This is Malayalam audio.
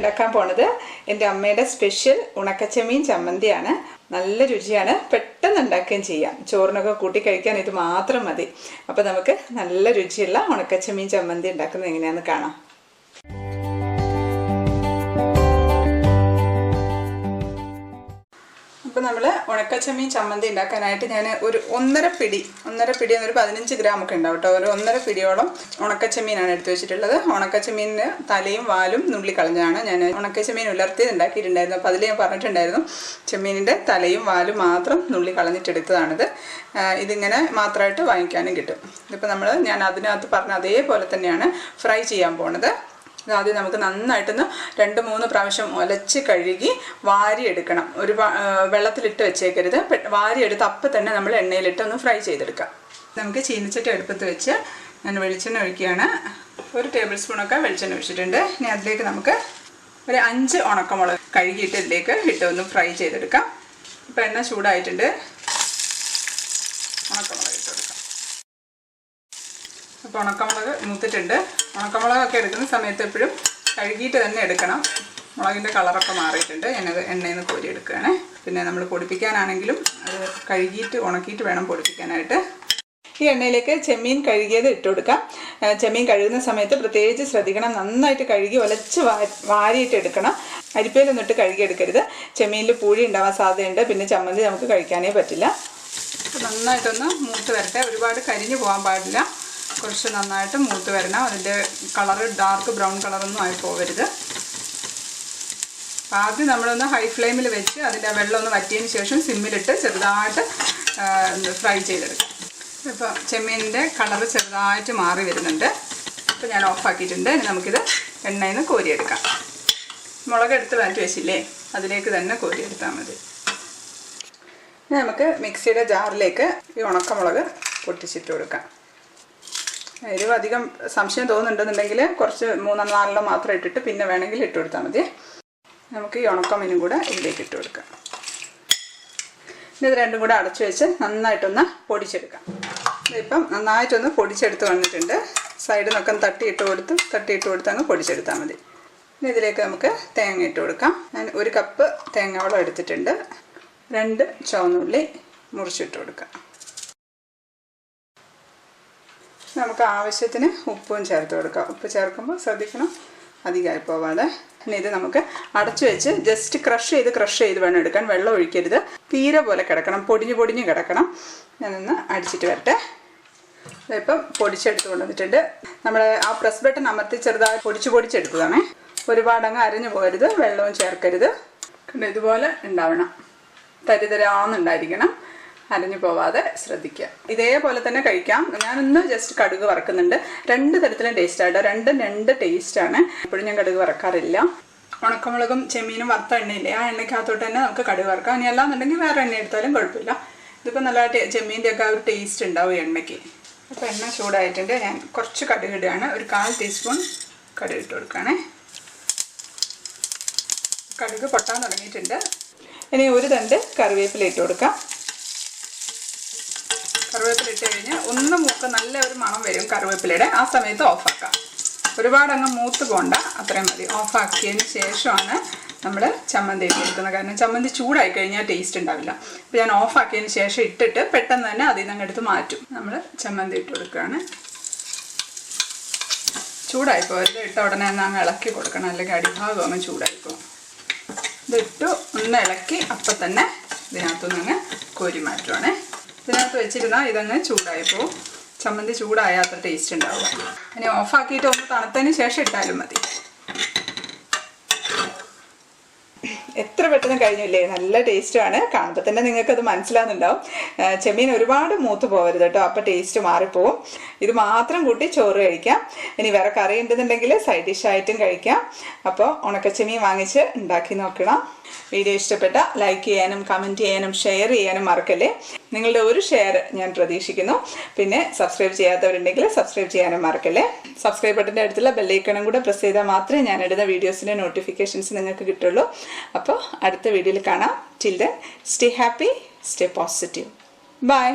ഉണ്ടാക്കാൻ പോണത് എൻ്റെ അമ്മയുടെ സ്പെഷ്യൽ ഉണക്കച്ചെമ്മീൻ ചമ്മന്തിയാണ്. നല്ല രുചിയാണ്, പെട്ടെന്ന് ഉണ്ടാക്കുകയും ചെയ്യാം. ചോറിനൊക്കെ കൂട്ടി കഴിക്കാൻ ഇത് മാത്രം മതി. അപ്പോൾ നമുക്ക് നല്ല രുചിയുള്ള ഉണക്കച്ചെമ്മീൻ ചമ്മന്തി ഉണ്ടാക്കുന്നത് എങ്ങനെയാണെന്ന് കാണാം. അപ്പോൾ നമ്മൾ ഉണക്കച്ചെമ്മീൻ ചമ്മന്തി ഉണ്ടാക്കാനായിട്ട് ഞാൻ ഒരു ഒന്നര പിടി എന്നൊരു 15 ഗ്രാം ഒക്കെ ഉണ്ടാവും കേട്ടോ. ഒരു ഒന്നര പിടിയോളം ഉണക്കച്ചെമ്മീനാണ് എടുത്തു വെച്ചിട്ടുള്ളത്. ഉണക്കച്ചെമ്മീനിന് തലയും വാലും നുള്ളി കളഞ്ഞാണ് ഞാൻ ഉണക്കച്ചെമ്മീൻ ഉലർത്തിയത് ഉണ്ടാക്കിയിട്ടുണ്ടായിരുന്നു. അപ്പോൾ അതിൽ ഞാൻ പറഞ്ഞിട്ടുണ്ടായിരുന്നു ചെമ്മീനിൻ്റെ തലയും വാലും മാത്രം നുള്ളി കളഞ്ഞിട്ടെടുത്തതാണിത്. ഇതിങ്ങനെ മാത്രമായിട്ട് വാങ്ങിക്കാനും കിട്ടും. ഇതിപ്പോൾ ഞാൻ അതിനകത്ത് പറഞ്ഞ അതേപോലെ തന്നെയാണ് ഫ്രൈ ചെയ്യാൻ പോണത്. ആദ്യം നമുക്ക് നന്നായിട്ടൊന്ന് 2-3 പ്രാവശ്യം ഒലച്ച് കഴുകി വാരിയെടുക്കണം. ഒരു വെള്ളത്തിലിട്ട് വെച്ചേക്കരുത്. വാരിയെടുത്ത് അപ്പം തന്നെ നമ്മൾ എണ്ണയിലിട്ടൊന്ന് ഫ്രൈ ചെയ്തെടുക്കാം. നമുക്ക് ചീനിച്ചട്ടി അടുപ്പത്ത് വെച്ച് ഞാൻ വെളിച്ചെണ്ണ ഒഴിക്കുകയാണ്. 1 ടേബിൾ സ്പൂണൊക്കെ വെളിച്ചെണ്ണ ഒഴിച്ചിട്ടുണ്ട്. ഇനി അതിലേക്ക് നമുക്ക് ഒരു 5 ഉണക്കമുളക് കഴുകിയിട്ട് ഇതിലേക്ക് ഇട്ട് ഒന്ന് ഫ്രൈ ചെയ്തെടുക്കാം. ഇപ്പോൾ എണ്ണ ചൂടായിട്ടുണ്ട്. ഉണക്കമുളക് ഇട്ട് കൊടുക്കാം. അപ്പോൾ ഉണക്കമുളക് മൂത്തിട്ടുണ്ട്. ഉണക്കമുളകൊക്കെ എടുക്കുന്ന സമയത്ത് എപ്പോഴും കഴുകിയിട്ട് തന്നെ എടുക്കണം. മുളകിൻ്റെ കളറൊക്കെ മാറിയിട്ടുണ്ട്. ഞാനത് എണ്ണയിൽ നിന്ന് കോരി എടുക്കുകയാണ്. പിന്നെ നമ്മൾ പൊടിപ്പിക്കാനാണെങ്കിലും അത് കഴുകിയിട്ട് ഉണക്കിയിട്ട് വേണം പൊടിപ്പിക്കാനായിട്ട്. ഈ എണ്ണയിലേക്ക് ചെമ്മീൻ കഴുകിയത് ഇട്ട് കൊടുക്കാം. ചെമ്മീൻ കഴുകുന്ന സമയത്ത് പ്രത്യേകിച്ച് ശ്രദ്ധിക്കണം. നന്നായിട്ട് കഴുകി ഒലച്ച് വാരിയിട്ട് എടുക്കണം. അരിപ്പയിലൊന്നിട്ട് കഴുകിയെടുക്കരുത്. ചെമ്മീനിൽ പൂഴി ഉണ്ടാവാൻ സാധ്യതയുണ്ട്. പിന്നെ ചമ്മന്തി നമുക്ക് കഴിക്കാനേ പറ്റില്ല. നന്നായിട്ടൊന്ന് മൂത്ത് വരട്ടെ. ഒരുപാട് കരിഞ്ഞു പോകാൻ പാടില്ല. കുറച്ച് നന്നായിട്ട് മൂത്ത് വരണം. അതിൻ്റെ കളറ് ഡാർക്ക് ബ്രൗൺ കളറൊന്നും ആയി പോകരുത്. ആദ്യം നമ്മളൊന്ന് ഹൈ ഫ്ലെയിമിൽ വെച്ച് അതിൻ്റെ വെള്ളം ഒന്ന് വറ്റിയതിന് ശേഷം സിമ്മിലിട്ട് ചെറുതായിട്ട് ഫ്രൈ ചെയ്തെടുക്കാം. ഇപ്പോൾ ചെമ്മീനിൻ്റെ കളറ് ചെറുതായിട്ട് മാറി വരുന്നുണ്ട്. ഇപ്പോൾ ഞാൻ ഓഫാക്കിയിട്ടുണ്ട്. ഇനി നമുക്കിത് എണ്ണയിൽ നിന്ന് കോരിയെടുക്കാം. മുളകെടുത്ത് മാറ്റി വെച്ചില്ലേ, അതിലേക്ക് തന്നെ കോരിയെടുത്താൽ മതി. ഇനി നമുക്ക് മിക്സിയുടെ ജാറിലേക്ക് ഈ ഉണക്കമുളക് പൊട്ടിച്ചിട്ട് കൊടുക്കാം. എരിവ് അധികം സംശയം തോന്നുന്നുണ്ടെന്നുണ്ടെങ്കിൽ കുറച്ച് 3-4 മാത്രം ഇട്ടിട്ട് പിന്നെ വേണമെങ്കിൽ ഇട്ട് കൊടുത്താൽ മതി. നമുക്ക് ഈ ഉണക്കമീനും കൂടെ ഇതിലേക്ക് ഇട്ട് കൊടുക്കാം. ഇത് രണ്ടും കൂടെ അടച്ചു വെച്ച് നന്നായിട്ടൊന്ന് പൊടിച്ചെടുക്കാം. ഇതിപ്പം നന്നായിട്ടൊന്ന് പൊടിച്ചെടുത്ത് വന്നിട്ടുണ്ട്. സൈഡിൽ നിന്നൊക്കെ തട്ടിയിട്ട് കൊടുത്ത് അങ്ങ് പൊടിച്ചെടുത്താൽ മതി. ഇനി ഇതിലേക്ക് നമുക്ക് തേങ്ങ ഇട്ട് കൊടുക്കാം. ഞാൻ 1 കപ്പ് തേങ്ങാവെള്ളം എടുത്തിട്ടുണ്ട്. 2 ചുവന്നുള്ളി മുറിച്ചിട്ട് കൊടുക്കാം. നമുക്ക് ആവശ്യത്തിന് ഉപ്പും ചേർത്ത് കൊടുക്കാം. ഉപ്പ് ചേർക്കുമ്പോൾ ശ്രദ്ധിക്കണം, അധികമായി പോവാതെ. ഇനി ഇത് നമുക്ക് അടച്ചു വെച്ച് ജസ്റ്റ് ക്രഷ് ചെയ്ത് വേണം എടുക്കാൻ. വെള്ളം ഒഴിക്കരുത്. തീരെ പോലെ കിടക്കണം, പൊടിഞ്ഞ് കിടക്കണം. ഞാനൊന്ന് അടിച്ചിട്ട് വരട്ടെ. ഇപ്പം പൊടിച്ചെടുത്ത് കൊണ്ടുവന്നിട്ടുണ്ട്. നമ്മൾ ആ പ്രസ് ബട്ടൺ അമർത്തി ചെറുതായി പൊടിച്ചെടുത്തതാണ്. ഒരുപാടങ്ങ് അരഞ്ഞു പോകരുത്. വെള്ളവും ചേർക്കരുത്. ഇതുപോലെ ഉണ്ടാവണം. തരിതരാന്നുണ്ടായിരിക്കണം. അരഞ്ഞു പോവാതെ ശ്രദ്ധിക്കുക. ഇതേപോലെ തന്നെ കഴിക്കാം. ഞാനൊന്ന് ജസ്റ്റ് കടുക് വറക്കുന്നുണ്ട്. 2 തരത്തിലും ടേസ്റ്റായിട്ട്. 2 ടേസ്റ്റാണ്. എപ്പോഴും ഞാൻ കടുക് വറക്കാറില്ല. ഉണക്കമുളകും ചെമ്മീനും വറുത്ത എണ്ണയില്ലേ, ആ എണ്ണയ്ക്കകത്തോട്ട് തന്നെ നമുക്ക് കടുക് വറക്കാം. ഇനി അല്ലാന്നുണ്ടെങ്കിൽ വേറെ എണ്ണ എടുത്താലും കുഴപ്പമില്ല. ഇതിപ്പോൾ നല്ല ചെമ്മീൻ്റെ ഒക്കെ ഒരു ടേസ്റ്റ് ഉണ്ടാവും എണ്ണയ്ക്ക്. അപ്പോൾ എണ്ണ ചൂടായിട്ടുണ്ട്. ഞാൻ കുറച്ച് കടുക് ഇടുകയാണ്. ഒരു 1/4 ടീസ്പൂൺ കടുക് ഇട്ട് കൊടുക്കുകയാണേ. കടുക് പൊട്ടാൻ തുടങ്ങിയിട്ടുണ്ട്. ഇനി 1 തണ്ട് കറിവേപ്പില ഇട്ട് കൊടുക്കാം. കറിവേപ്പില ഇട്ട് കഴിഞ്ഞ് ഒന്ന് മൂക്ക് നല്ല ഒരു മണം വരും കറിവേപ്പിലയുടെ. ആ സമയത്ത് ഓഫാക്കാം. ഒരുപാടങ്ങ് മൂത്ത് പോകണ്ട, അത്രയും മതി. ഓഫാക്കിയതിന് ശേഷമാണ് നമ്മൾ ചമ്മന്തി ഇട്ടെടുക്കുന്നത്. കാരണം ചമ്മന്തി ചൂടായി കഴിഞ്ഞാൽ ടേസ്റ്റ് ഉണ്ടാവില്ല. അപ്പോൾ ഞാൻ ഓഫാക്കിയതിന് ശേഷം ഇട്ടിട്ട് പെട്ടെന്ന് തന്നെ അതിൽ നിന്ന് എടുത്ത് മാറ്റും. നമ്മൾ ചമ്മന്തി ഇട്ട് കൊടുക്കുകയാണ്. ചൂടായിപ്പോൾ ഇട്ട ഉടനെ ഒന്ന് അങ്ങ് ഇളക്കി കൊടുക്കണം, അല്ലെങ്കിൽ അടിഭാഗം അങ്ങ് ചൂടായിപ്പോൾ. ഇതിട്ടു ഒന്ന് ഇളക്കി അപ്പം തന്നെ ഇതിനകത്തുനിന്ന് അങ്ങ് കോരി മാറ്റുവാണ്. ഇതിനകത്ത് വെച്ചിരുന്നാൽ ഇതങ്ങ് ചൂടായിപ്പോൾ ചമ്മന്തി ചൂടായാൽ അത്ര ടേസ്റ്റ് ഉണ്ടാവുക. ഇനി ഓഫാക്കിയിട്ട് ഒന്ന് തണുത്തതിന് ശേഷം ഇട്ടാലും മതി. എത്ര പെട്ടെന്ന് കഴിഞ്ഞില്ലേ, നല്ല ടേസ്റ്റുമാണ്. കാണുമ്പോൾ തന്നെ നിങ്ങൾക്കത് മനസ്സിലാകുന്നുണ്ടാവും. ചെമ്മീൻ ഒരുപാട് മൂത്ത് പോകരുത് കേട്ടോ, അപ്പോൾ ടേസ്റ്റ് മാറിപ്പോവും. ഇത് മാത്രം കൂട്ടി ചോറ് കഴിക്കാം. ഇനി വേറെ കറി ഉണ്ടെന്നുണ്ടെങ്കിൽ സൈഡ് ഡിഷായിട്ടും കഴിക്കാം. അപ്പോൾ ഉണക്കച്ചെമ്മീൻ വാങ്ങിച്ച് ഉണ്ടാക്കി നോക്കണം. വീഡിയോ ഇഷ്ടപ്പെട്ട ലൈക്ക് ചെയ്യാനും കമൻറ്റ് ചെയ്യാനും ഷെയർ ചെയ്യാനും മറക്കല്ലേ. നിങ്ങളുടെ ഒരു ഷെയർ ഞാൻ പ്രതീക്ഷിക്കുന്നു. പിന്നെ സബ്സ്ക്രൈബ് ചെയ്യാത്തവരുണ്ടെങ്കിൽ സബ്സ്ക്രൈബ് ചെയ്യാനും മറക്കല്ലേ. സബ്സ്ക്രൈബ് ബട്ടൻ്റെ അടുത്തുള്ള ബെല്ലൈക്കണും കൂടെ പ്രസ് ചെയ്താൽ മാത്രമേ ഞാൻ ഇടുന്ന വീഡിയോസിൻ്റെ നോട്ടിഫിക്കേഷൻസ് നിങ്ങൾക്ക് കിട്ടുള്ളൂ. അപ്പോൾ അടുത്ത വീഡിയോയിൽ കാണാം. Till then stay happy, stay positive. By.